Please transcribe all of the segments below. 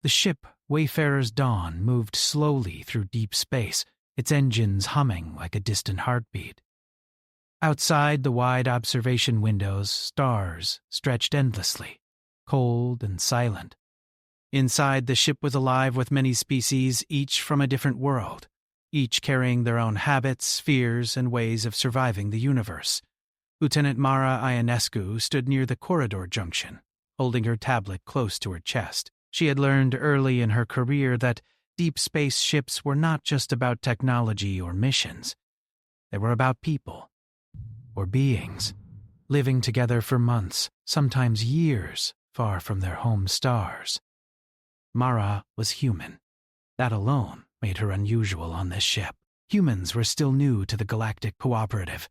The ship, Wayfarer's Dawn, moved slowly through deep space, its engines humming like a distant heartbeat. Outside the wide observation windows, stars stretched endlessly, cold and silent. Inside, the ship was alive with many species, each from a different world, each carrying their own habits, fears, and ways of surviving the universe. Lieutenant Mara Ionescu stood near the corridor junction, holding her tablet close to her chest. She had learned early in her career that deep space ships were not just about technology or missions. They were about people, or beings, living together for months, sometimes years, far from their home stars. Mara was human. That alone made her unusual on this ship. Humans were still new to the Galactic Cooperative.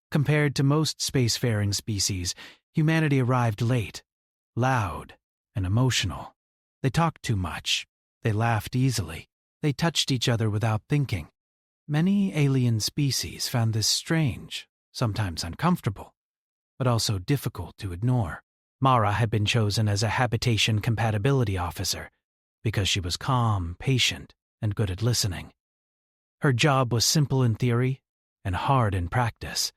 Compared to most spacefaring species, humanity arrived late, loud, and emotional. They talked too much. They laughed easily. They touched each other without thinking. Many alien species found this strange, sometimes uncomfortable, but also difficult to ignore. Mara had been chosen as a habitation compatibility officer because she was calm, patient, and good at listening. Her job was simple in theory and hard in practice.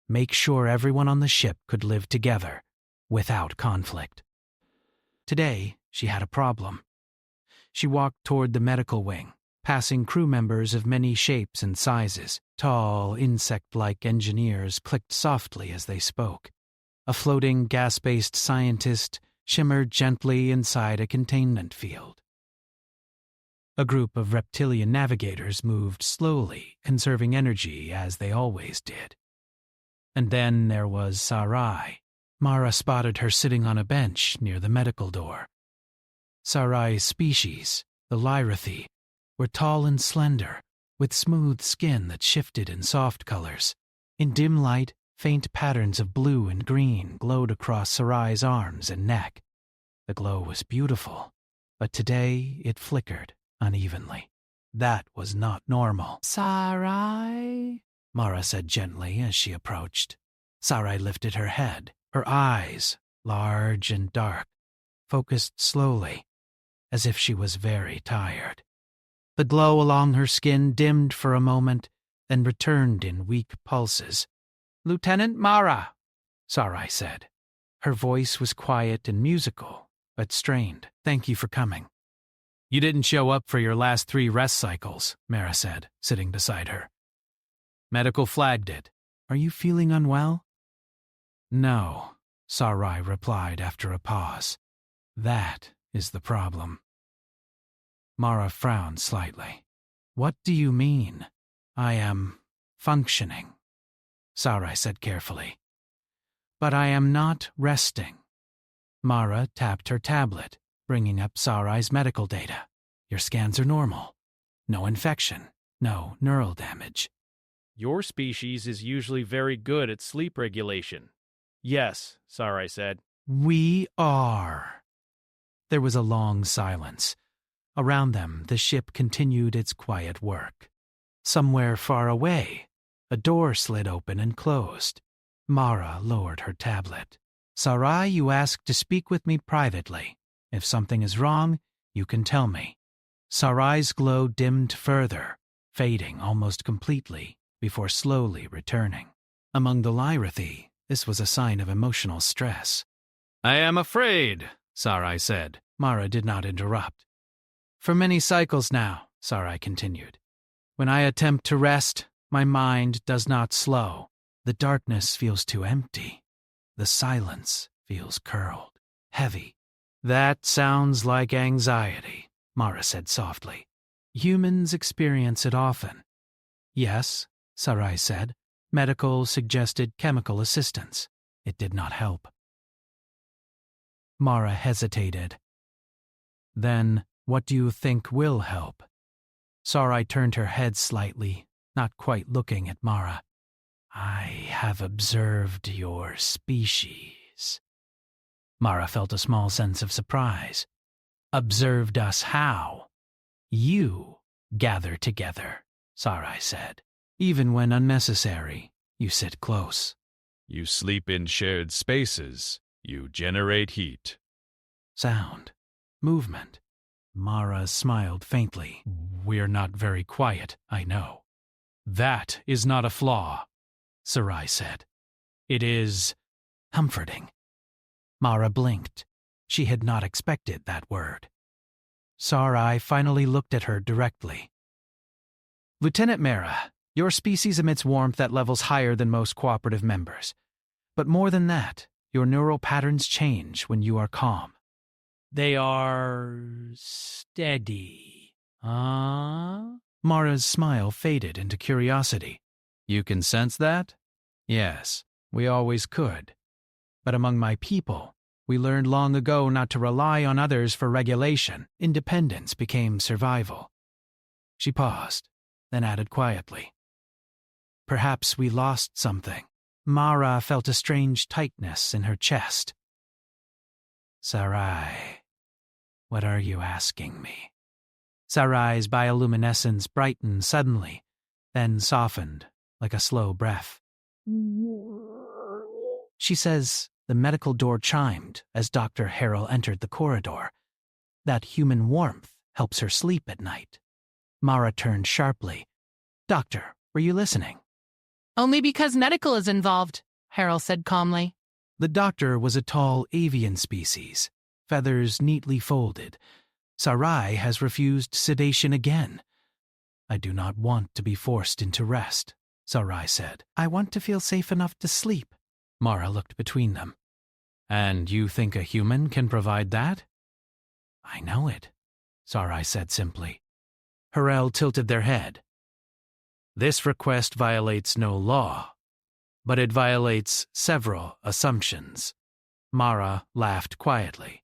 Make sure everyone on the ship could live together without conflict. Today, she had a problem. She walked toward the medical wing, passing crew members of many shapes and sizes. Tall, insect-like engineers clicked softly as they spoke. A floating gas-based scientist shimmered gently inside a containment field. A group of reptilian navigators moved slowly, conserving energy as they always did. And then there was Sarai. Mara spotted her sitting on a bench near the medical door. Sarai's species, the Lyrathi, were tall and slender, with smooth skin that shifted in soft colors. In dim light, faint patterns of blue and green glowed across Sarai's arms and neck. The glow was beautiful, but today it flickered unevenly. That was not normal. "Sarai?" Mara said gently as she approached. Sarai lifted her head, her eyes, large and dark, focused slowly, as if she was very tired. The glow along her skin dimmed for a moment, then returned in weak pulses. "Lieutenant Mara," Sarai said. Her voice was quiet and musical, but strained. "Thank you for coming." "You didn't show up for your last 3 rest cycles," Mara said, sitting beside her. "Medical flagged it. Are you feeling unwell?" "No," Sarai replied after a pause. "That is the problem." Mara frowned slightly. "What do you mean?" "I am functioning," Sarai said carefully. "But I am not resting." Mara tapped her tablet, bringing up Sarai's medical data. "Your scans are normal. No infection. No neural damage." "Your species is usually very good at sleep regulation." "Yes," Sarai said. "We are." There was a long silence. Around them, the ship continued its quiet work. Somewhere far away, a door slid open and closed. Mara lowered her tablet. "Sarai, you asked to speak with me privately. If something is wrong, you can tell me." Sarai's glow dimmed further, fading almost completely before slowly returning. Among the Lyrathi, this was a sign of emotional stress. "I am afraid," Sarai said. Mara did not interrupt. "For many cycles now," Sarai continued, "when I attempt to rest, my mind does not slow. The darkness feels too empty. The silence feels curled, heavy." "That sounds like anxiety," Mara said softly. "Humans experience it often." "Yes," Sarai said. Medical suggested chemical assistance. It did not help. Mara hesitated. "Then what do you think will help?" Sarai turned her head slightly, not quite looking at Mara. "I have observed your species." Mara felt a small sense of surprise. "Observed us how?" "You gather together," Sarai said. "Even when unnecessary, you sit close." You sleep in shared spaces. You generate heat. Sound, movement, Mara smiled faintly. We're not very quiet, I know. That is not a flaw, Sarai said. It is comforting. Mara blinked. She had not expected that word. Sarai finally looked at her directly. Lieutenant Mara, your species emits warmth at levels higher than most cooperative members. But more than that, your neural patterns change when you are calm. They are steady. Mara's smile faded into curiosity. You can sense that? Yes, we always could. But among my people, we learned long ago not to rely on others for regulation. Independence became survival. She paused, then added quietly. Perhaps we lost something. Mara felt a strange tightness in her chest. Sarai, what are you asking me? Sarai's bioluminescence brightened suddenly, then softened like a slow breath. She says the medical door chimed as Dr. Harrell entered the corridor. That human warmth helps her sleep at night. Mara turned sharply. Doctor, were you listening? Only because medical is involved, Harrell said calmly. The doctor was a tall avian species, feathers neatly folded. Sarai has refused sedation again. I do not want to be forced into rest, Sarai said. I want to feel safe enough to sleep. Mara looked between them. And you think a human can provide that? I know it, Sarai said simply. Harrell tilted their head. This request violates no law, but it violates several assumptions. Mara laughed quietly,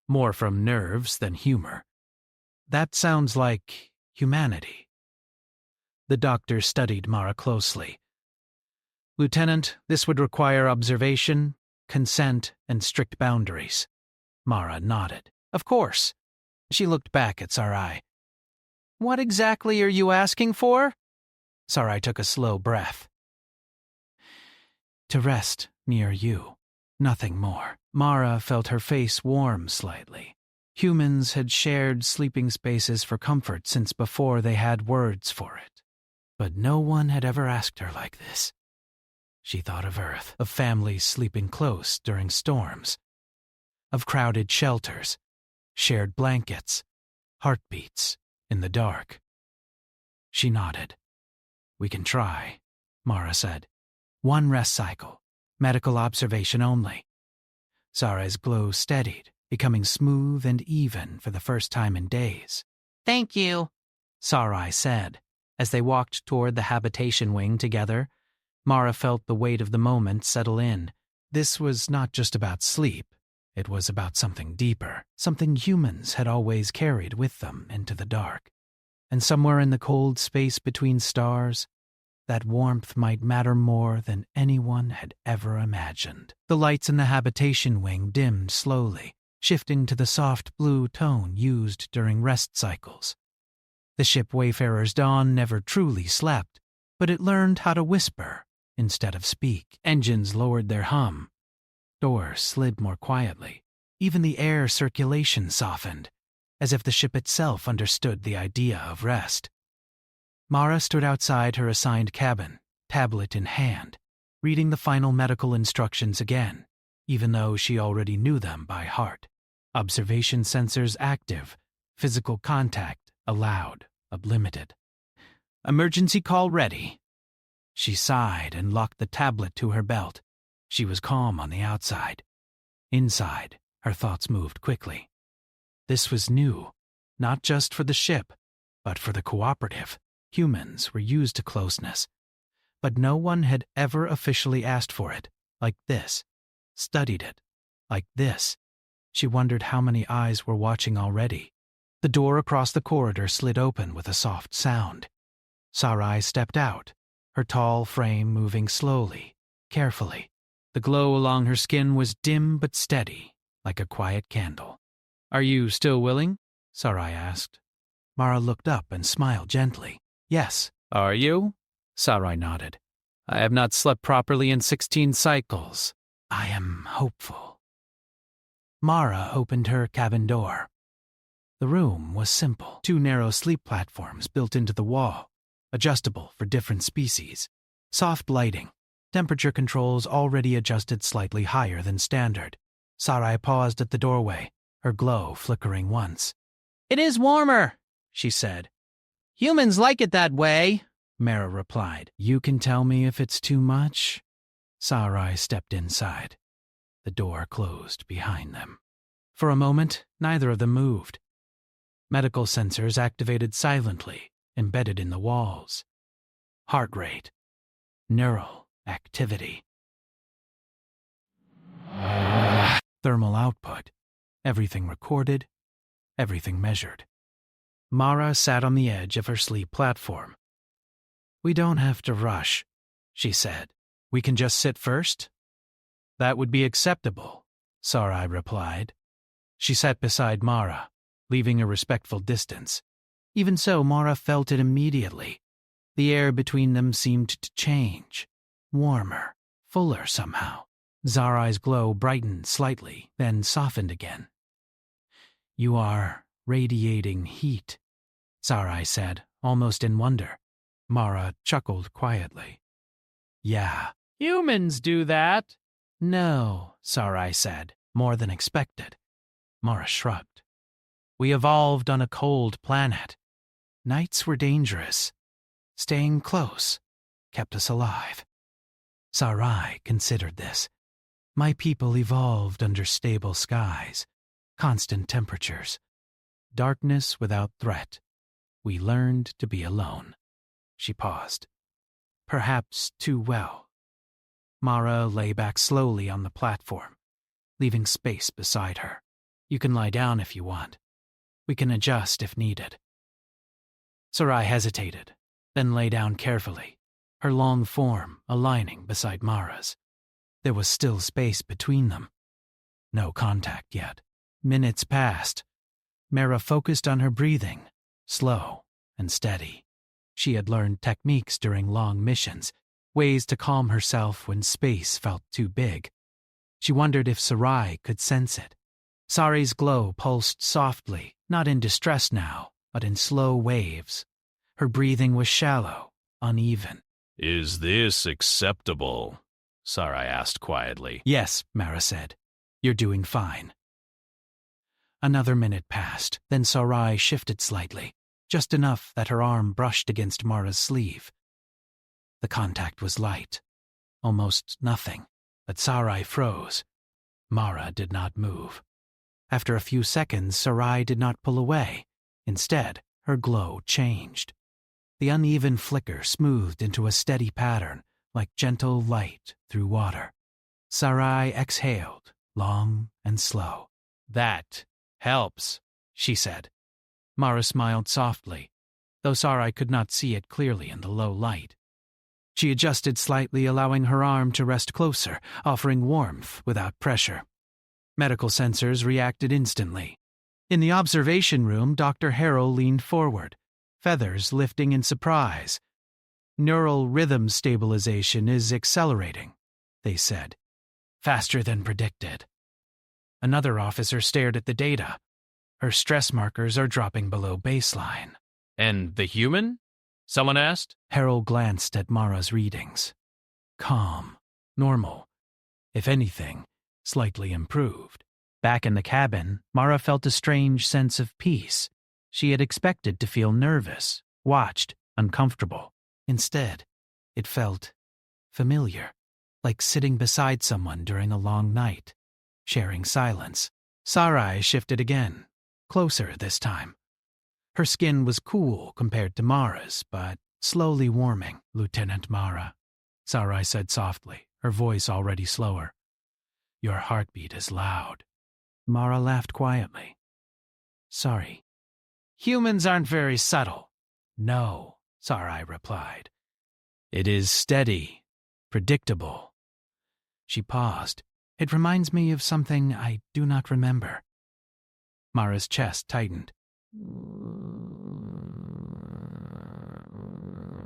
more from nerves than humor. That sounds like humanity. The doctor studied Mara closely. Lieutenant, this would require observation, consent, and strict boundaries. Mara nodded. Of course. She looked back at Sarai. What exactly are you asking for? Sarai took a slow breath. To rest near you. Nothing more. Mara felt her face warm slightly. Humans had shared sleeping spaces for comfort since before they had words for it. But no one had ever asked her like this. She thought of Earth, of families sleeping close during storms, of crowded shelters, shared blankets, heartbeats in the dark. She nodded. We can try, Mara said. One rest cycle, medical observation only. Sarai's glow steadied, becoming smooth and even for the first time in days. Thank you, Sarai said. As they walked toward the habitation wing together, Mara felt the weight of the moment settle in. This was not just about sleep. It was about something deeper, something humans had always carried with them into the dark. And somewhere in the cold space between stars, that warmth might matter more than anyone had ever imagined. The lights in the habitation wing dimmed slowly, shifting to the soft blue tone used during rest cycles. The ship Wayfarer's Dawn never truly slept, but it learned how to whisper instead of speak. Engines lowered their hum. Doors slid more quietly. Even the air circulation softened, as if the ship itself understood the idea of rest. Mara stood outside her assigned cabin, tablet in hand, reading the final medical instructions again, even though she already knew them by heart. Observation sensors active, physical contact allowed, unlimited. Emergency call ready. She sighed and locked the tablet to her belt. She was calm on the outside. Inside, her thoughts moved quickly. This was new, not just for the ship, but for the cooperative. Humans were used to closeness, but no one had ever officially asked for it, like this, studied it, like this. She wondered how many eyes were watching already. The door across the corridor slid open with a soft sound. Sarai stepped out, her tall frame moving slowly, carefully. The glow along her skin was dim but steady, like a quiet candle. Are you still willing? Sarai asked. Mara looked up and smiled gently. Yes. Are you? Sarai nodded. I have not slept properly in 16 cycles. I am hopeful. Mara opened her cabin door. The room was simple. 2 narrow sleep platforms built into the wall, adjustable for different species. Soft lighting, temperature controls already adjusted slightly higher than standard. Sarai paused at the doorway, her glow flickering once. It is warmer, she said. Humans like it that way, Mara replied. You can tell me if it's too much? Sarai stepped inside. The door closed behind them. For a moment, neither of them moved. Medical sensors activated silently, embedded in the walls. Heart rate. Neural activity. Thermal output. Everything recorded, everything measured. Mara sat on the edge of her sleep platform. We don't have to rush, she said. We can just sit first? That would be acceptable, Sarai replied. She sat beside Mara, leaving a respectful distance. Even so, Mara felt it immediately. The air between them seemed to change. Warmer, fuller somehow. Sarai's glow brightened slightly, then softened again. You are radiating heat, Sarai said, almost in wonder. Mara chuckled quietly. Yeah. Humans do that. No, Sarai said, more than expected. Mara shrugged. We evolved on a cold planet. Nights were dangerous. Staying close kept us alive. Sarai considered this. My people evolved under stable skies, constant temperatures, darkness without threat. We learned to be alone. She paused. Perhaps too well. Mara lay back slowly on the platform, leaving space beside her. You can lie down if you want. We can adjust if needed. Sarai hesitated, then lay down carefully, her long form aligning beside Mara's. There was still space between them. No contact yet. Minutes passed. Mara focused on her breathing, slow and steady. She had learned techniques during long missions, ways to calm herself when space felt too big. She wondered if Sarai could sense it. Sarai's glow pulsed softly, not in distress now, but in slow waves. Her breathing was shallow, uneven. Is this acceptable? Sarai asked quietly. Yes, Mara said. You're doing fine. Another minute passed, then Sarai shifted slightly, just enough that her arm brushed against Mara's sleeve. The contact was light, almost nothing, but Sarai froze. Mara did not move. After a few seconds, Sarai did not pull away. Instead, her glow changed. The uneven flicker smoothed into a steady pattern, like gentle light through water. Sarai exhaled, long and slow. That helps, she said. Mara smiled softly, though Sarai could not see it clearly in the low light. She adjusted slightly, allowing her arm to rest closer, offering warmth without pressure. Medical sensors reacted instantly. In the observation room, Dr. Harrell leaned forward, feathers lifting in surprise. Neural rhythm stabilization is accelerating, they said. Faster than predicted. Another officer stared at the data. Her stress markers are dropping below baseline. And the human? Someone asked. Harrell glanced at Mara's readings. Calm. Normal. If anything, slightly improved. Back in the cabin, Mara felt a strange sense of peace. She had expected to feel nervous, watched, uncomfortable. Instead, it felt familiar, like sitting beside someone during a long night, sharing silence. Sarai shifted again, closer this time. Her skin was cool compared to Mara's, but slowly warming. Lieutenant Mara, Sarai said softly, her voice already slower. Your heartbeat is loud. Mara laughed quietly. Sorry. Humans aren't very subtle. No, Sarai replied. It is steady, predictable. She paused. It reminds me of something I do not remember. Mara's chest tightened.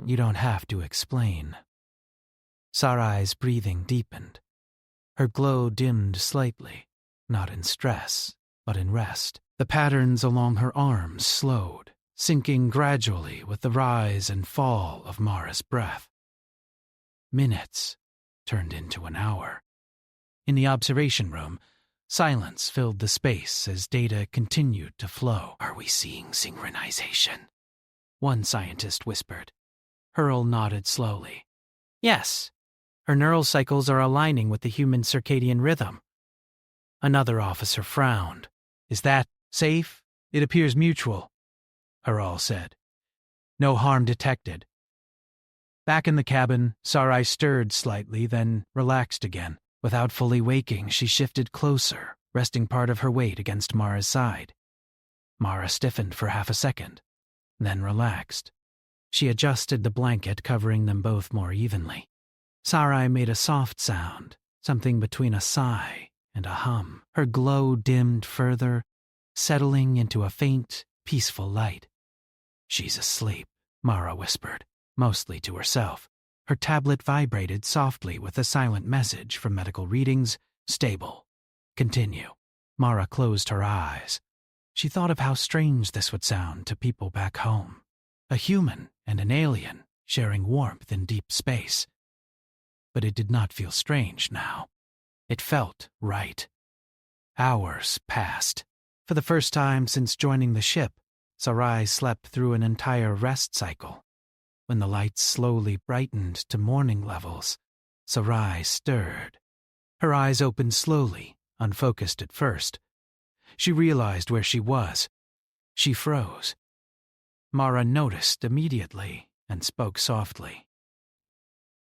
You don't have to explain. Sarai's breathing deepened. Her glow dimmed slightly, not in stress, but in rest. The patterns along her arms slowed, sinking gradually with the rise and fall of Mara's breath. Minutes turned into an hour. In the observation room, silence filled the space as data continued to flow. "Are we seeing synchronization?" one scientist whispered. Hurl nodded slowly. "Yes, her neural cycles are aligning with the human circadian rhythm." Another officer frowned. "Is that safe?" "It appears mutual," Hurl said. "No harm detected." Back in the cabin, Sarai stirred slightly, then relaxed again. Without fully waking, she shifted closer, resting part of her weight against Mara's side. Mara stiffened for half a second, then relaxed. She adjusted the blanket covering them both more evenly. Sarai made a soft sound, something between a sigh and a hum. Her glow dimmed further, settling into a faint, peaceful light. "She's asleep," Mara whispered, mostly to herself. Her tablet vibrated softly with a silent message from medical readings: "Stable. Continue." Mara closed her eyes. She thought of how strange this would sound to people back home. A human and an alien sharing warmth in deep space. But it did not feel strange now. It felt right. Hours passed. For the first time since joining the ship, Sarai slept through an entire rest cycle. When the lights slowly brightened to morning levels, Sarai stirred. Her eyes opened slowly, unfocused at first. She realized where she was. She froze. Mara noticed immediately and spoke softly.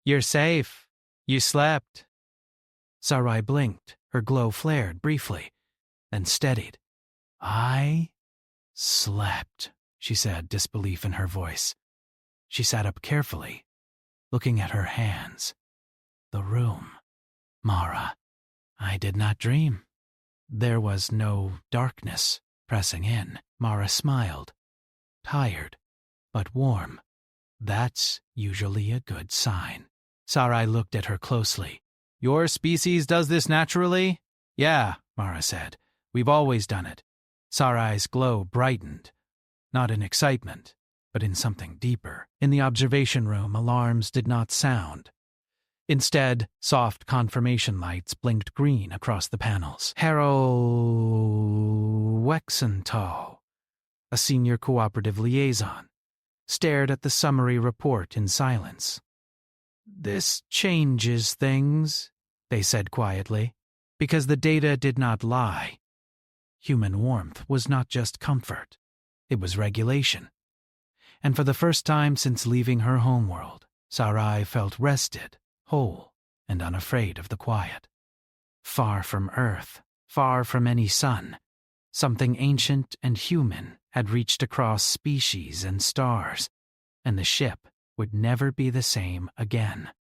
"You're safe. You slept." Sarai blinked. Her glow flared briefly, then steadied. "I slept," she said, disbelief in her voice. She sat up carefully, looking at her hands. The room. "Mara, I did not dream." There was no darkness pressing in. Mara smiled. Tired, but warm. That's usually a good sign. Sarai looked at her closely. "Your species does this naturally?" "Yeah," Mara said. "We've always done it." Sarai's glow brightened, not in excitement, but in something deeper. In the observation room, alarms did not sound. Instead, soft confirmation lights blinked green across the panels. Harold Wexenthal, a senior cooperative liaison, stared at the summary report in silence. "This changes things," they said quietly, because the data did not lie. Human warmth was not just comfort, it was regulation. And for the first time since leaving her homeworld, Sarai felt rested, whole, and unafraid of the quiet. Far from Earth, far from any sun, something ancient and human had reached across species and stars, and the ship would never be the same again.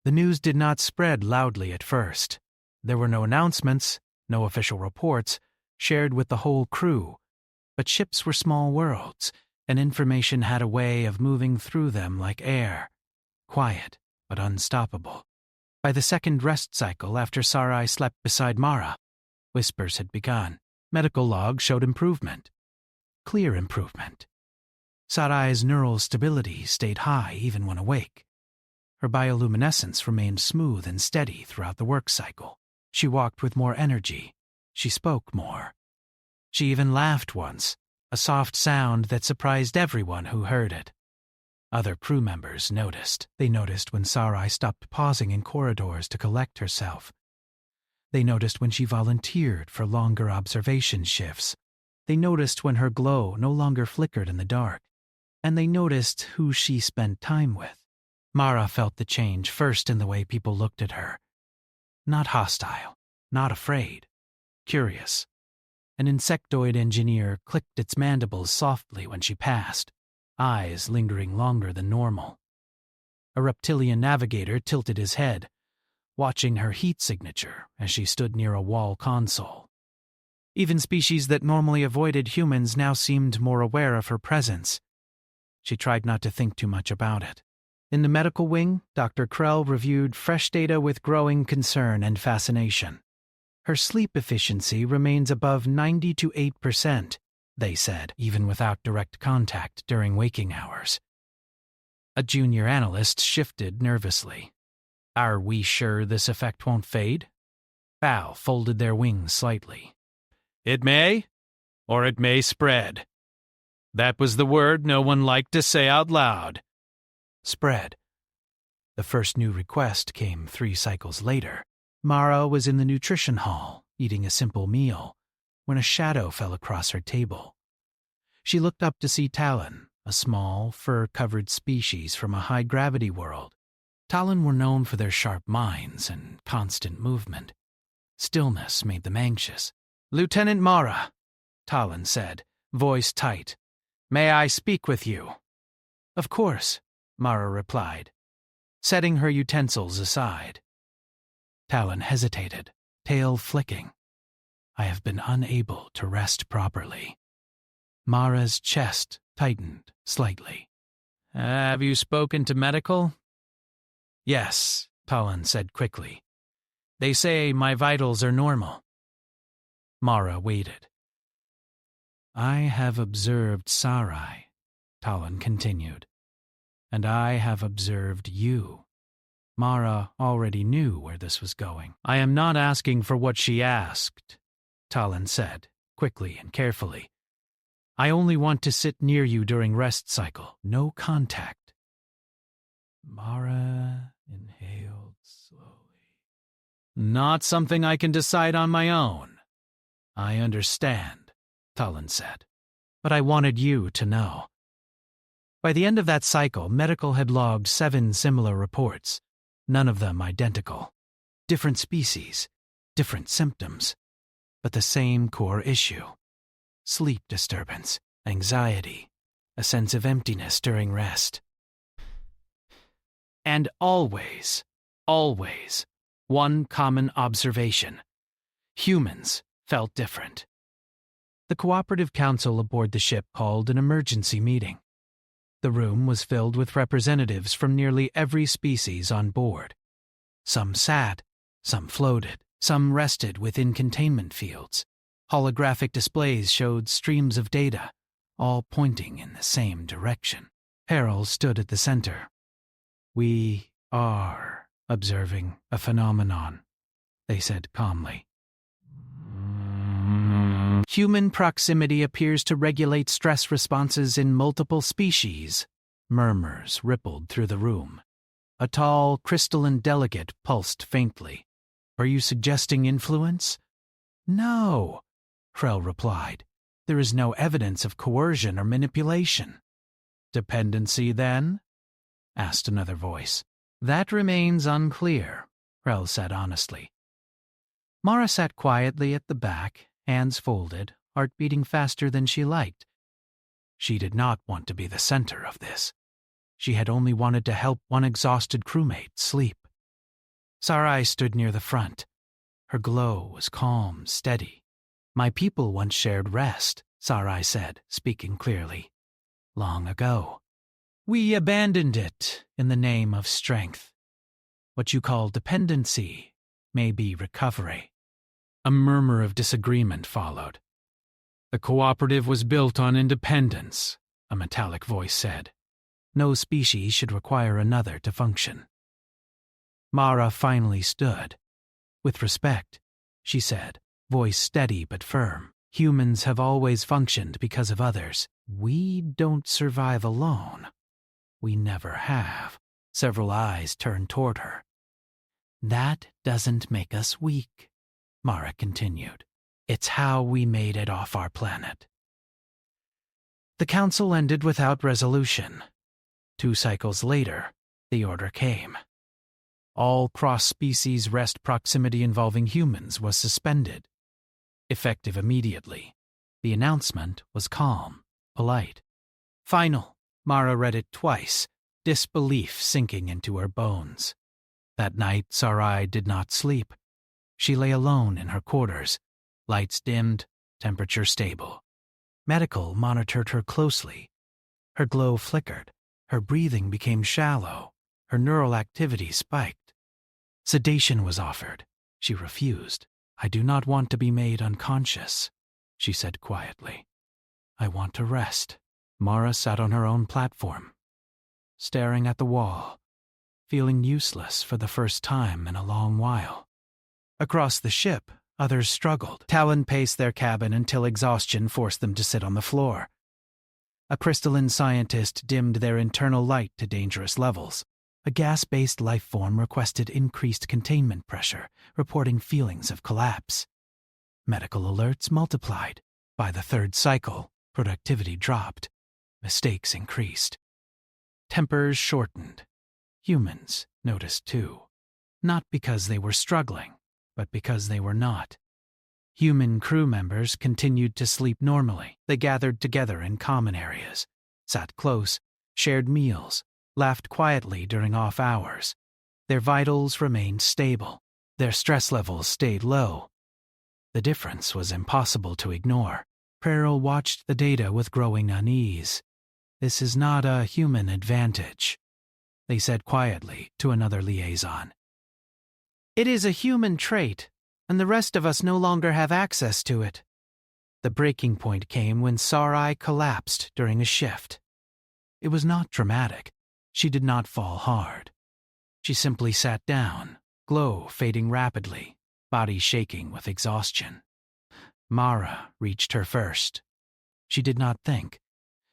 The news did not spread loudly at first. There were no announcements, no official reports, shared with the whole crew, but ships were small worlds, and information had a way of moving through them like air, quiet but unstoppable. By the second rest cycle after Sarai slept beside Mara, whispers had begun. Medical logs showed improvement. Clear improvement. Sarai's neural stability stayed high even when awake. Her bioluminescence remained smooth and steady throughout the work cycle. She walked with more energy. She spoke more. She even laughed once, a soft sound that surprised everyone who heard it. Other crew members noticed. They noticed when Sarai stopped pausing in corridors to collect herself. They noticed when she volunteered for longer observation shifts. They noticed when her glow no longer flickered in the dark. And they noticed who she spent time with. Mara felt the change first in the way people looked at her. Not hostile, not afraid, curious. An insectoid engineer clicked its mandibles softly when she passed, eyes lingering longer than normal. A reptilian navigator tilted his head, watching her heat signature as she stood near a wall console. Even species that normally avoided humans now seemed more aware of her presence. She tried not to think too much about it. In the medical wing, Dr. Krell reviewed fresh data with growing concern and fascination. Her sleep efficiency remains above 90 to 8%, they said, even without direct contact during waking hours. A junior analyst shifted nervously. Are we sure this effect won't fade? Bow folded their wings slightly. It may, or it may spread. That was the word no one liked to say out loud. Spread. The first new request came 3 cycles later. Mara was in the nutrition hall, eating a simple meal, when a shadow fell across her table. She looked up to see Talon, a small, fur-covered species from a high-gravity world. Talon were known for their sharp minds and constant movement. Stillness made them anxious. "Lieutenant Mara," Talon said, voice tight. "May I speak with you?" "Of course," Mara replied, setting her utensils aside. Talon hesitated, tail flicking. "I have been unable to rest properly." Mara's chest tightened slightly. "Have you spoken to medical?" "Yes," Talon said quickly. "They say my vitals are normal." Mara waited. "I have observed Sarai," Talon continued, "and I have observed you." Mara already knew where this was going. "I am not asking for what she asked," Talon said, quickly and carefully. "I only want to sit near you during rest cycle. No contact." Mara inhaled slowly. "Not something I can decide on my own." "I understand," Talon said. "But I wanted you to know." By the end of that cycle, medical had logged 7 similar reports, none of them identical. Different species, different symptoms, but the same core issue. Sleep disturbance, anxiety, a sense of emptiness during rest. And always, one common observation. Humans felt different. The cooperative council aboard the ship called an emergency meeting. The room was filled with representatives from nearly every species on board. Some sat, some floated, some rested within containment fields. Holographic displays showed streams of data, all pointing in the same direction. Harold stood at the center. "We are observing a phenomenon," they said calmly. "Human proximity appears to regulate stress responses in multiple species." Murmurs rippled through the room. A tall, crystalline delegate pulsed faintly. "Are you suggesting influence?" "No," Krell replied. "There is no evidence of coercion or manipulation." "Dependency, then?" asked another voice. "That remains unclear," Krell said honestly. Mara sat quietly at the back, hands folded, heart beating faster than she liked. She did not want to be the center of this. She had only wanted to help one exhausted crewmate sleep. Sarai stood near the front. Her glow was calm, steady. "My people once shared rest," Sarai said, speaking clearly. "Long ago. We abandoned it in the name of strength. What you call dependency may be recovery." A murmur of disagreement followed. "The cooperative was built on independence," a metallic voice said. "No species should require another to function." Mara finally stood. "With respect," she said, voice steady but firm. "Humans have always functioned because of others. We don't survive alone. We never have." Several eyes turned toward her. "That doesn't make us weak," Mara continued. "It's how we made it off our planet." The council ended without resolution. 2 cycles later, the order came. All cross-species rest proximity involving humans was suspended. Effective immediately. The announcement was calm, polite. "Final." Mara read it twice, disbelief sinking into her bones. That night, Sarai did not sleep. She lay alone in her quarters, lights dimmed, temperature stable. Medical monitored her closely. Her glow flickered, her breathing became shallow, her neural activity spiked. Sedation was offered. She refused. I do not want to be made unconscious, she said quietly. I want to rest. Mara sat on her own platform, staring at the wall, feeling useless for the first time in a long while. Across the ship, others struggled. Talon paced their cabin until exhaustion forced them to sit on the floor. A crystalline scientist dimmed their internal light to dangerous levels. A gas-based life form requested increased containment pressure, reporting feelings of collapse. Medical alerts multiplied. By the third cycle, productivity dropped. Mistakes increased. Tempers shortened. Humans noticed too. Not because they were struggling, but because they were not. Human crew members continued to sleep normally. They gathered together in common areas, sat close, shared meals, laughed quietly during off hours. Their vitals remained stable. Their stress levels stayed low. The difference was impossible to ignore. Prerl watched the data with growing unease. This is not a human advantage, they said quietly to another liaison. It is a human trait, and the rest of us no longer have access to it. The breaking point came when Sarai collapsed during a shift. It was not dramatic. She did not fall hard. She simply sat down, glow fading rapidly, body shaking with exhaustion. Mara reached her first. She did not think.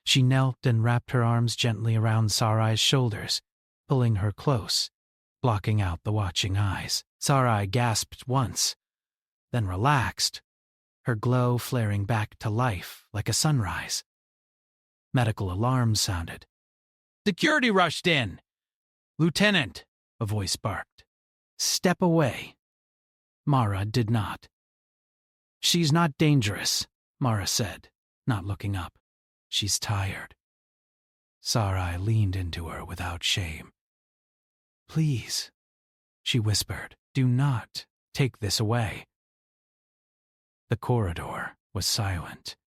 She knelt and wrapped her arms gently around Sarai's shoulders, pulling her close, blocking out the watching eyes. Sarai gasped once, then relaxed, her glow flaring back to life like a sunrise. Medical alarms sounded. "Security rushed in!" "Lieutenant," a voice barked. "Step away." Mara did not. "She's not dangerous," Mara said, not looking up. "She's tired." Sarai leaned into her without shame. "Please," she whispered, "do not take this away." The corridor was silent.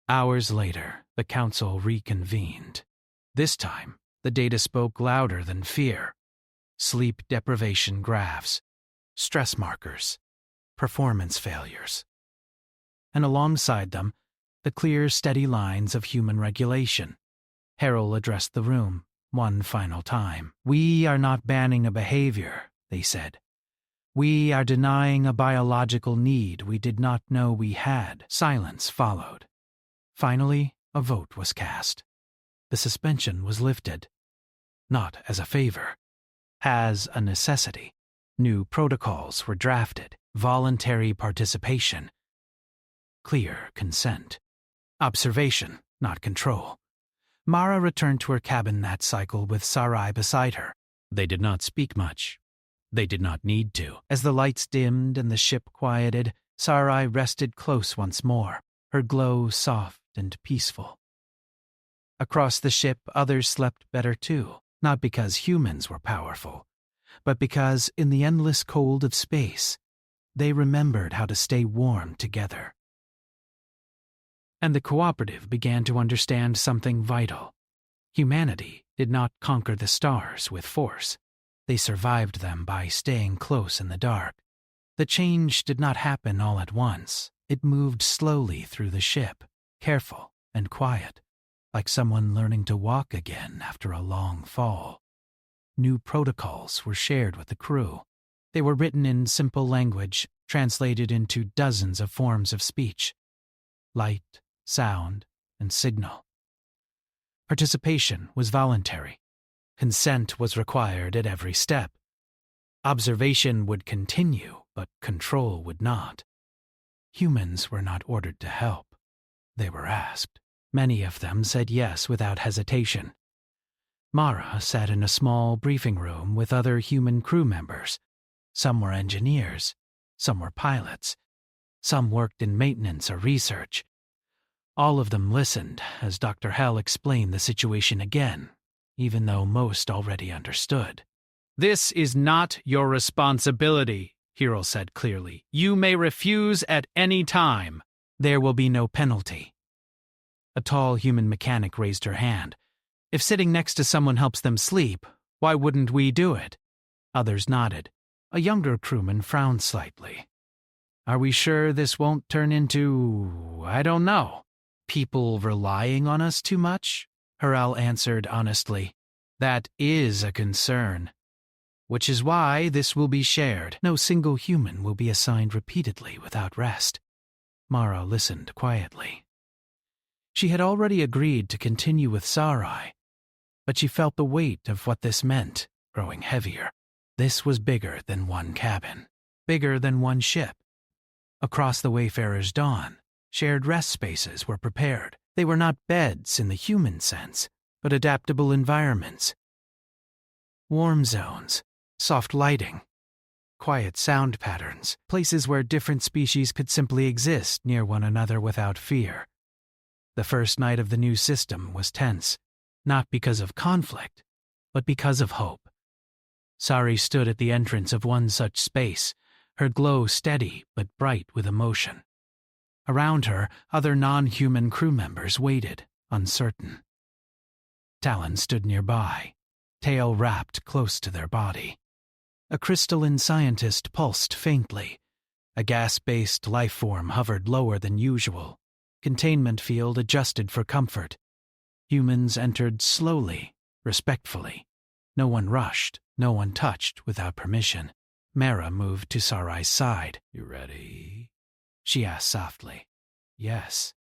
Hours later, the council reconvened. This time, the data spoke louder than fear. Sleep deprivation graphs, stress markers, performance failures. And alongside them, the clear, steady lines of human regulation. Harold addressed the room one final time. "We are not banning a behavior," they said. "We are denying a biological need we did not know we had." Silence followed. Finally, a vote was cast. The suspension was lifted. Not as a favor, as a necessity. New protocols were drafted. Voluntary participation. Clear consent. Observation, not control. Mara returned to her cabin that cycle with Sarai beside her. They did not speak much. They did not need to. As the lights dimmed and the ship quieted, Sarai rested close once more, her glow soft and peaceful. Across the ship, others slept better too, not because humans were powerful, but because, in the endless cold of space, they remembered how to stay warm together. And the cooperative began to understand something vital. Humanity did not conquer the stars with force. They survived them by staying close in the dark. The change did not happen all at once. It moved slowly through the ship, careful and quiet, like someone learning to walk again after a long fall. New protocols were shared with the crew. They were written in simple language, translated into dozens of forms of speech. Light, sound, and signal. Participation was voluntary. Consent was required at every step. Observation would continue, but control would not. Humans were not ordered to help. They were asked. Many of them said yes without hesitation. Mara sat in a small briefing room with other human crew members. Some were engineers, some were pilots, some worked in maintenance or research. All of them listened as Dr. Hell explained the situation again, even though most already understood. "This is not your responsibility," Hero said clearly. "You may refuse at any time." "There will be no penalty." A tall human mechanic raised her hand. "If sitting next to someone helps them sleep, why wouldn't we do it?" Others nodded. A younger crewman frowned slightly. Are we sure this won't turn into, I don't know, people relying on us too much? Harel answered honestly. That is a concern. Which is why this will be shared. No single human will be assigned repeatedly without rest. Mara listened quietly. She had already agreed to continue with Sarai, but she felt the weight of what this meant growing heavier. This was bigger than one cabin, bigger than one ship. Across the Wayfarer's Dawn, shared rest spaces were prepared. They were not beds in the human sense, but adaptable environments. Warm zones, soft lighting, quiet sound patterns, places where different species could simply exist near one another without fear. The first night of the new system was tense, not because of conflict, but because of hope. Sari stood at the entrance of one such space, her glow steady but bright with emotion. Around her, other non-human crew members waited, uncertain. Talon stood nearby, tail wrapped close to their body. A crystalline scientist pulsed faintly. A gas-based life form hovered lower than usual. Containment field adjusted for comfort. Humans entered slowly, respectfully. No one rushed, no one touched without permission. Mara moved to Sarai's side. You ready? She asked softly. Yes,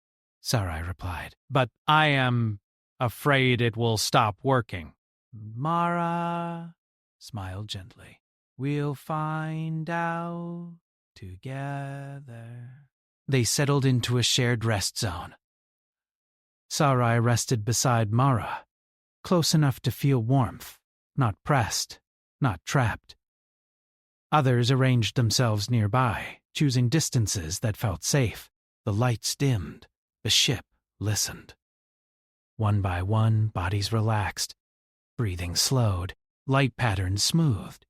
Sarai replied. But I am afraid it will stop working. Mara smiled gently. We'll find out together. They settled into a shared rest zone. Sarai rested beside Mara, close enough to feel warmth, not pressed, not trapped. Others arranged themselves nearby, choosing distances that felt safe. The lights dimmed. The ship listened. One by one, bodies relaxed. Breathing slowed. Light patterns smoothed.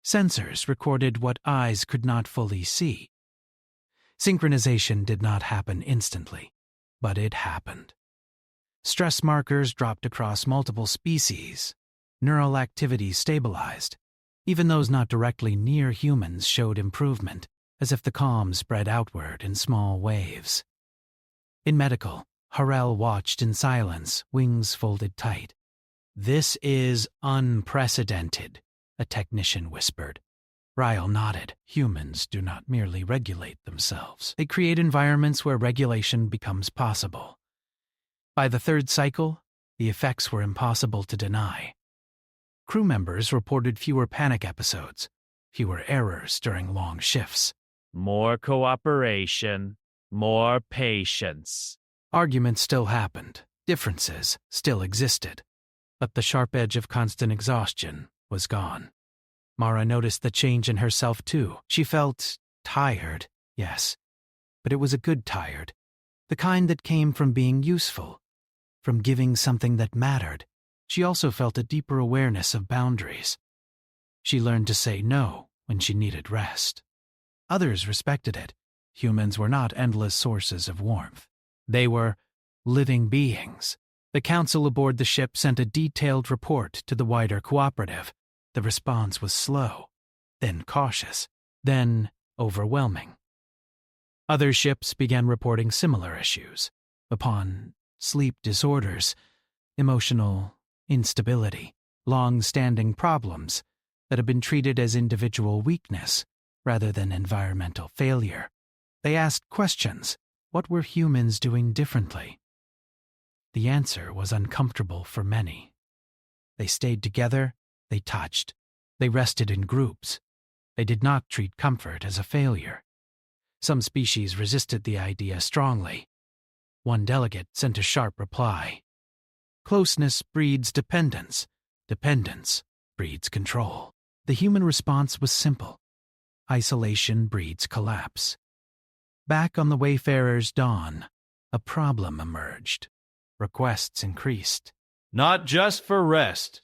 Sensors recorded what eyes could not fully see. Synchronization did not happen instantly, but it happened. Stress markers dropped across multiple species. Neural activity stabilized. Even those not directly near humans showed improvement, as if the calm spread outward in small waves. In medical, Harel watched in silence, wings folded tight. This is unprecedented, a technician whispered. Ryle nodded. Humans do not merely regulate themselves. They create environments where regulation becomes possible. By the third cycle, the effects were impossible to deny. Crew members reported fewer panic episodes, fewer errors during long shifts. More cooperation, more patience. Arguments still happened. Differences still existed. But the sharp edge of constant exhaustion was gone. Mara noticed the change in herself, too. She felt tired, yes, but it was a good tired, the kind that came from being useful, from giving something that mattered. She also felt a deeper awareness of boundaries. She learned to say no when she needed rest. Others respected it. Humans were not endless sources of warmth. They were living beings. The council aboard the ship sent a detailed report to the wider cooperative. The response was slow, then cautious, then overwhelming. Other ships began reporting similar issues. Upon sleep disorders, emotional instability, long-standing problems that have been treated as individual weakness rather than environmental failure. They asked questions. What were humans doing differently? The answer was uncomfortable for many. They stayed together, they touched, they rested in groups. They did not treat comfort as a failure. Some species resisted the idea strongly. One delegate sent a sharp reply. Closeness breeds dependence. Dependence breeds control. The human response was simple. Isolation breeds collapse. Back on the Wayfarer's Dawn, a problem emerged. Requests increased. Not just for rest.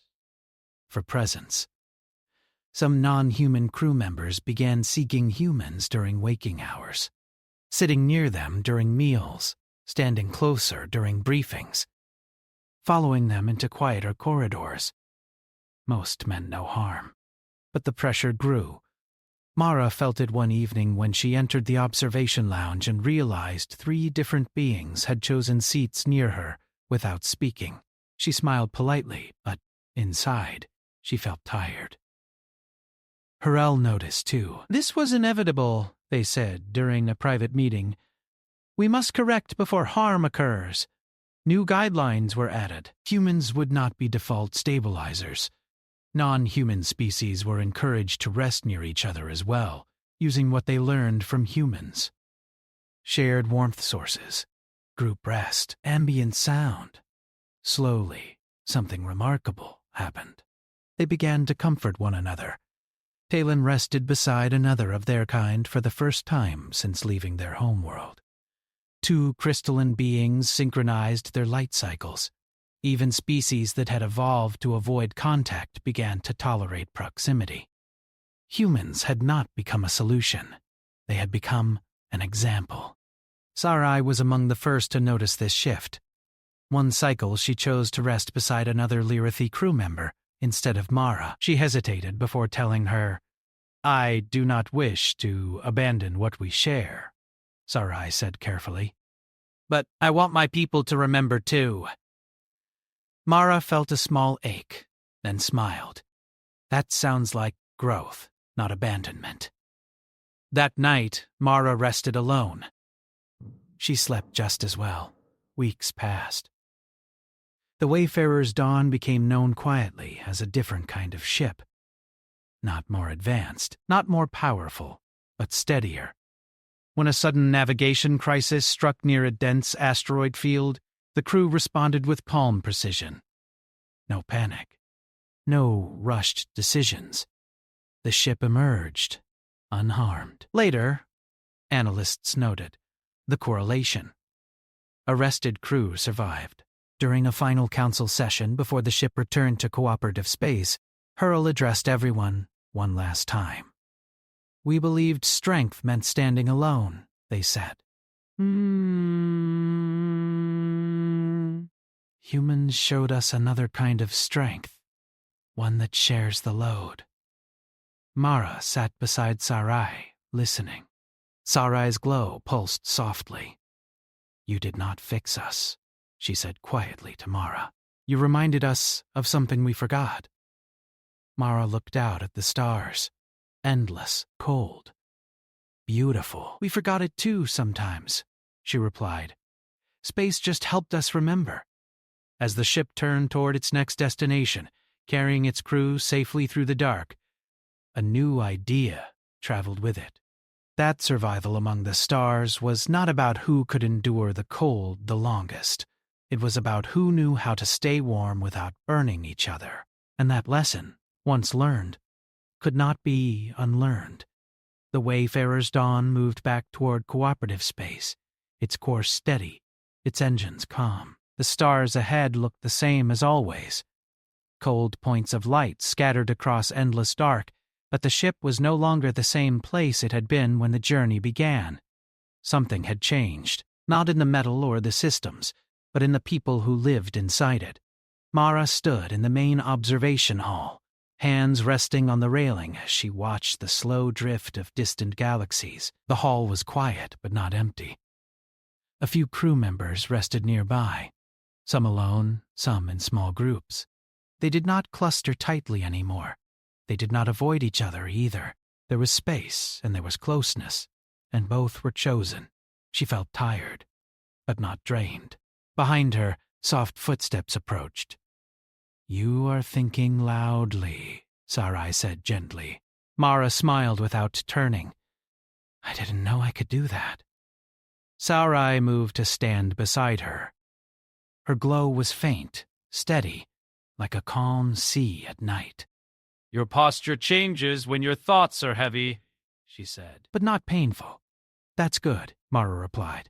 For presence. Some non-human crew members began seeking humans during waking hours, sitting near them during meals, standing closer during briefings, following them into quieter corridors. Most meant no harm, but the pressure grew. Mara felt it one evening when she entered the observation lounge and realized 3 different beings had chosen seats near her without speaking. She smiled politely, but inside, she felt tired. Harel noticed, too. "This was inevitable," they said during a private meeting. "We must correct before harm occurs." New guidelines were added. Humans would not be default stabilizers. Non-human species were encouraged to rest near each other as well, using what they learned from humans. Shared warmth sources, group rest, ambient sound. Slowly, something remarkable happened. They began to comfort one another. Talon rested beside another of their kind for the first time since leaving their homeworld. 2 crystalline beings synchronized their light cycles. Even species that had evolved to avoid contact began to tolerate proximity. Humans had not become a solution. They had become an example. Sarai was among the first to notice this shift. One cycle she chose to rest beside another Lyrathi crew member instead of Mara. She hesitated before telling her, "I do not wish to abandon what we share," Sarai said carefully. "But I want my people to remember too." Mara felt a small ache, then smiled. That sounds like growth, not abandonment. That night, Mara rested alone. She slept just as well. Weeks passed. The Wayfarer's Dawn became known quietly as a different kind of ship. Not more advanced, not more powerful, but steadier. When a sudden navigation crisis struck near a dense asteroid field, the crew responded with calm precision. No panic. No rushed decisions. The ship emerged, unharmed. Later, analysts noted the correlation. A rested crew survived. During a final council session before the ship returned to cooperative space, Hurl addressed everyone one last time. "We believed strength meant standing alone," they said. Humans showed us another kind of strength, one that shares the load. Mara sat beside Sarai, listening. Sarai's glow pulsed softly. "You did not fix us," she said quietly to Mara. "You reminded us of something we forgot." Mara looked out at the stars. Endless, cold, beautiful. "We forgot it too sometimes," she replied. "Space just helped us remember." As the ship turned toward its next destination, carrying its crew safely through the dark, a new idea traveled with it. That survival among the stars was not about who could endure the cold the longest. It was about who knew how to stay warm without burning each other. And that lesson, once learned, could not be unlearned. The Wayfarer's Dawn moved back toward cooperative space, its course steady, its engines calm. The stars ahead looked the same as always. Cold points of light scattered across endless dark, but the ship was no longer the same place it had been when the journey began. Something had changed, not in the metal or the systems, but in the people who lived inside it. Mara stood in the main observation hall, hands resting on the railing as she watched the slow drift of distant galaxies. The hall was quiet but not empty. A few crew members rested nearby, some alone, some in small groups. They did not cluster tightly anymore. They did not avoid each other either. There was space and there was closeness, and both were chosen. She felt tired, but not drained. Behind her, soft footsteps approached. "You are thinking loudly," Sarai said gently. Mara smiled without turning. "I didn't know I could do that." Sarai moved to stand beside her. Her glow was faint, steady, like a calm sea at night. "Your posture changes when your thoughts are heavy," she said. "But not painful. That's good," Mara replied,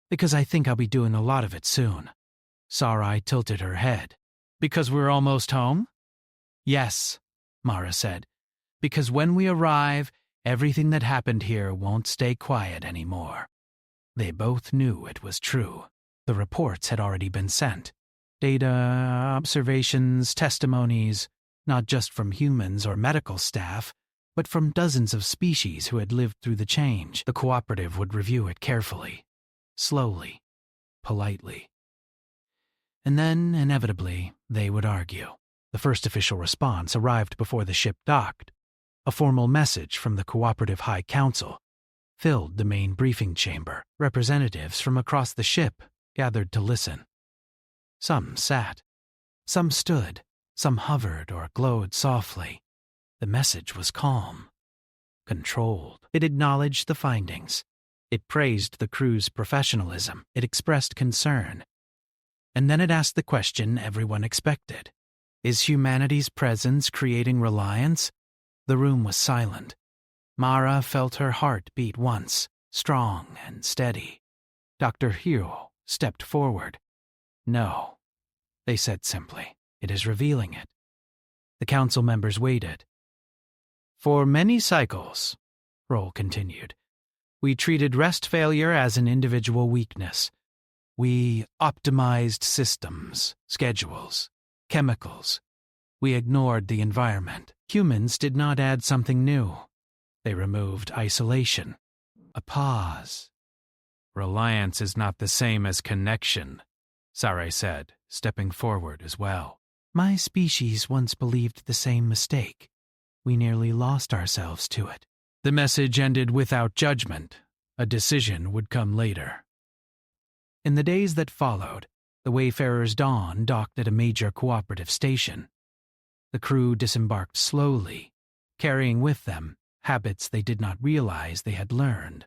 "because I think I'll be doing a lot of it soon." Sarai tilted her head. "Because we're almost home?" "Yes," Mara said, "because when we arrive, everything that happened here won't stay quiet anymore." They both knew it was true. The reports had already been sent. Data, observations, testimonies, not just from humans or medical staff, but from dozens of species who had lived through the change. The cooperative would review it carefully, slowly, politely. And then, inevitably, they would argue. The first official response arrived before the ship docked. A formal message from the Cooperative High Council filled the main briefing chamber. Representatives from across the ship gathered to listen. Some sat, some stood, some hovered or glowed softly. The message was calm, controlled. It acknowledged the findings. It praised the crew's professionalism. It expressed concern. And then it asked the question everyone expected. Is humanity's presence creating reliance? The room was silent. Mara felt her heart beat once, strong and steady. Dr. Hiro stepped forward. No, they said simply. It is revealing it. The council members waited. For many cycles, Roll continued, we treated rest failure as an individual weakness. We optimized systems, schedules, chemicals. We ignored the environment. Humans did not add something new. They removed isolation, a pause. Reliance is not the same as connection, Sare said, stepping forward as well. My species once believed the same mistake. We nearly lost ourselves to it. The message ended without judgment. A decision would come later. In the days that followed, the Wayfarer's Dawn docked at a major cooperative station. The crew disembarked slowly, carrying with them habits they did not realize they had learned.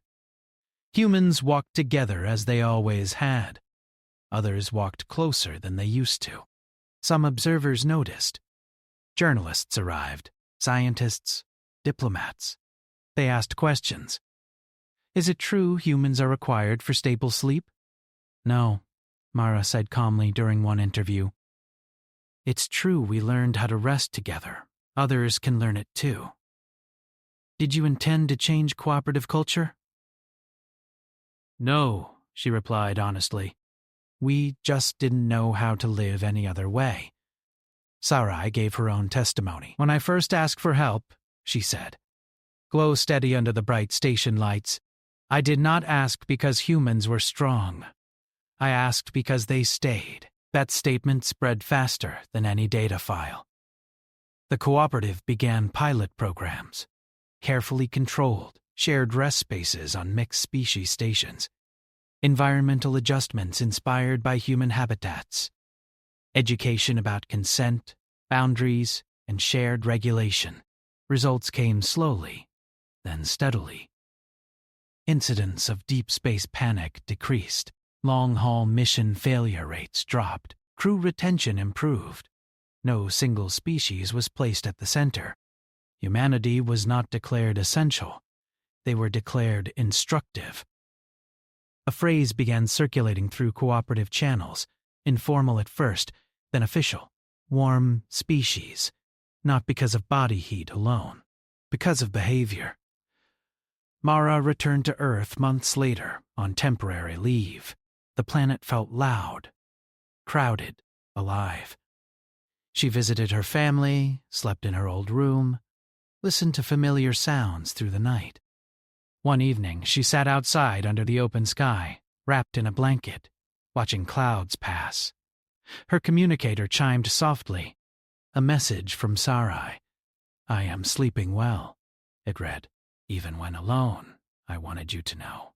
Humans walked together as they always had. Others walked closer than they used to. Some observers noticed. Journalists arrived, scientists, diplomats. They asked questions. Is it true humans are required for stable sleep? No, Mara said calmly during one interview. It's true we learned how to rest together. Others can learn it too. Did you intend to change cooperative culture? No, she replied honestly. We just didn't know how to live any other way. Sarai gave her own testimony. When I first asked for help, she said, glow steady under the bright station lights, I did not ask because humans were strong. I asked because they stayed. That statement spread faster than any data file. The cooperative began pilot programs, carefully controlled, shared rest spaces on mixed species stations, environmental adjustments inspired by human habitats, education about consent, boundaries, and shared regulation. Results came slowly, then steadily. Incidents of deep space panic decreased. Long-haul mission failure rates dropped. Crew retention improved. No single species was placed at the center. Humanity was not declared essential. They were declared instructive. A phrase began circulating through cooperative channels, informal at first, then official. Warm species. Not because of body heat alone. Because of behavior. Mara returned to Earth months later on temporary leave. The planet felt loud, crowded, alive. She visited her family, slept in her old room, listened to familiar sounds through the night. One evening, she sat outside under the open sky, wrapped in a blanket, watching clouds pass. Her communicator chimed softly. A message from Sarai. I am sleeping well, it read. Even when alone, I wanted you to know.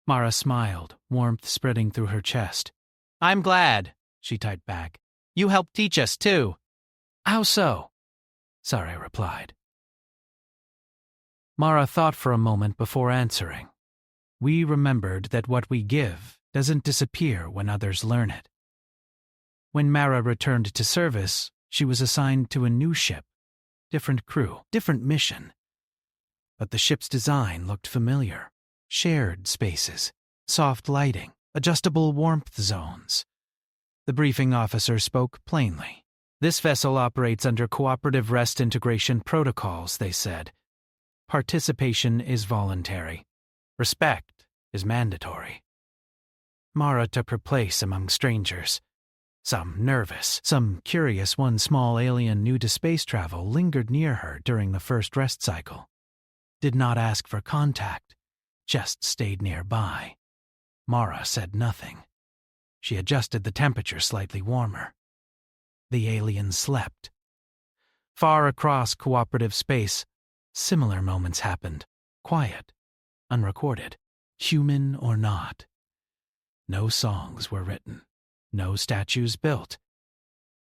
Mara smiled, warmth spreading through her chest. I'm glad, she typed back. You helped teach us, too. How so? Sarai replied. Mara thought for a moment before answering. We remembered that what we give doesn't disappear when others learn it. When Mara returned to service, she was assigned to a new ship, different crew, different mission. But the ship's design looked familiar. Shared spaces, soft lighting, adjustable warmth zones. The briefing officer spoke plainly. This vessel operates under cooperative rest integration protocols, they said. Participation is voluntary. Respect is mandatory. Mara took her place among strangers. Some nervous, some curious. One small alien new to space travel lingered near her during the first rest cycle. Did not ask for contact, just stayed nearby. Mara said nothing. She adjusted the temperature slightly warmer. The alien slept. Far across cooperative space, similar moments happened, quiet, unrecorded, human or not. No songs were written, no statues built.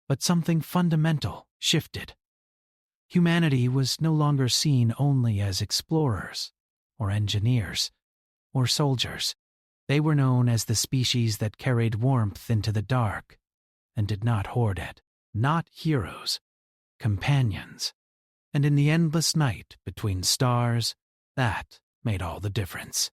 But something fundamental shifted. Humanity was no longer seen only as explorers, or engineers, or soldiers. They were known as the species that carried warmth into the dark and did not hoard it. Not heroes, companions. And in the endless night between stars, that made all the difference.